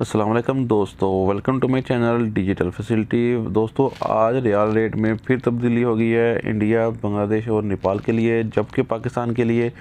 अस्सलाम वालेकुम दोस्तों, welcome to my channel digital facility. दोस्तों, आज रियाल रेट में फिर तब्दीली हो गई है इंडिया, बांग्लादेश और नेपाल के लिए, जबकि पाकिस्तान के लिए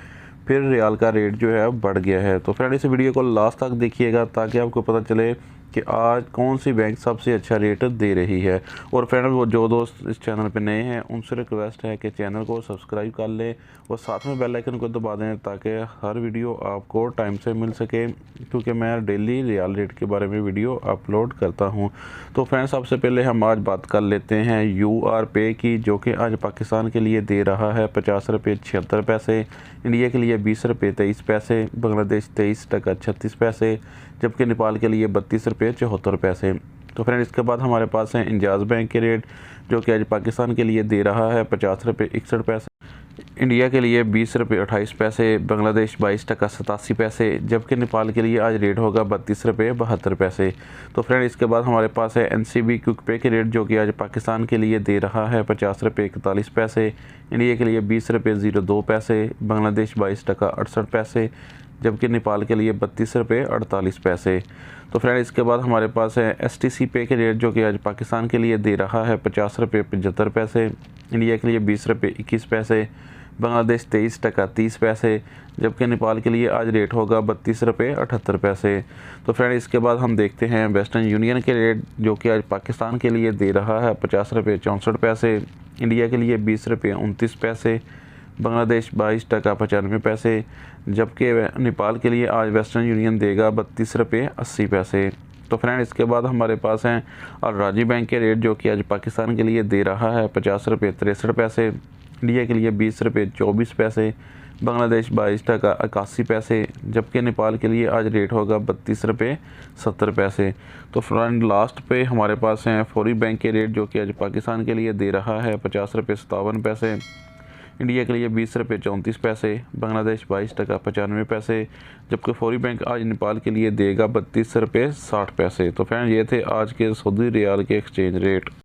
फिर रियाल का रेट जो है बढ़ गया है। तो फ्रेंड, इस वीडियो को लास्ट तक देखिएगा ताकि आपको पता चले कि आज कौन सी बैंक सबसे अच्छा रेट दे रही है। और फ्रेंड, वो जो दोस्त इस चैनल पे नए हैं उनसे रिक्वेस्ट है कि चैनल को सब्सक्राइब कर लें और साथ में बेल आइकन को दबा दें ताकि हर वीडियो आपको टाइम से मिल सके, क्योंकि मैं डेली रियाल रेट के बारे में वीडियो अपलोड करता हूं। तो फ्रेंड, सबसे पहले हम आज बात कर लेते हैं UR पे की, जो कि आज पाकिस्तान के लिए दे रहा है 50 रुपये 76 पैसे, इंडिया के लिए 20 रुपये 23 पैसे, बांग्लादेश 23 टका 36 पैसे, जबकि नेपाल के लिए 32 रुपये 74 पैसे। तो फ्रेंड, इसके बाद हमारे पास है इंजाज़ बैंक के रेट, जो कि आज पाकिस्तान के लिए दे रहा है 50 रुपये 61 पैसे, इंडिया के लिए 20 रुपये 28 पैसे, बांग्लादेश 22 टका 87 पैसे, जबकि नेपाल के लिए आज रेट होगा 32 रुपये 72 पैसे। तो फ्रेंड, इसके बाद हमारे पास है NCB क्विक पे के रेट, जो कि आज पाकिस्तान के लिए दे रहा है 50 रुपये 41 पैसे, इंडिया के लिए 20 रुपये 02 पैसे, बांग्लादेश 22 टका 68 पैसे, जबकि नेपाल के लिए 32 रुपये 48 पैसे। तो फ्रेंड, इसके बाद हमारे पास है STC पे के रेट, जो कि आज पाकिस्तान के लिए दे रहा है 50 रुपये 75 पैसे, इंडिया के लिए 20 रुपये 21 पैसे, बांग्लादेश 23 टका 30 पैसे, जबकि नेपाल के लिए आज रेट होगा 32 रुपये 78 पैसे। तो फ्रेंड, इसके बाद हम देखते हैं वेस्टर्न यूनियन के रेट, जो कि आज पाकिस्तान के लिए दे रहा है 50 रुपये 64 पैसे, इंडिया के लिए 20 रुपये 29 पैसे, बांग्लादेश 22 टका 95 पैसे, जबकि नेपाल के लिए आज वेस्टर्न यूनियन देगा 32 रुपये 80 पैसे। तो फ्रेंड, इसके बाद हमारे पास हैं और राजी बैंक के रेट, जो कि आज पाकिस्तान के लिए दे रहा है 50 रुपये 63 पैसे, इंडिया के लिए 20 रुपये 24 पैसे, बांग्लादेश 22 टका 81 पैसे, जबकि नेपाल के लिए आज रेट होगा 32 रुपये 70 पैसे। तो फ्रेंड, लास्ट पे हमारे पास हैं फौरी बैंक के रेट, जो कि आज पाकिस्तान के लिए दे रहा है 50 रुपये 57 पैसे, इंडिया के लिए 20 रुपये 34 पैसे, बांग्लादेश 22 टका 95 पैसे, जबकि फौरी बैंक आज नेपाल के लिए देगा 32 रुपये 60 पैसे। तो फ्रेंड, ये थे आज के सऊदी रियाल के एक्सचेंज रेट।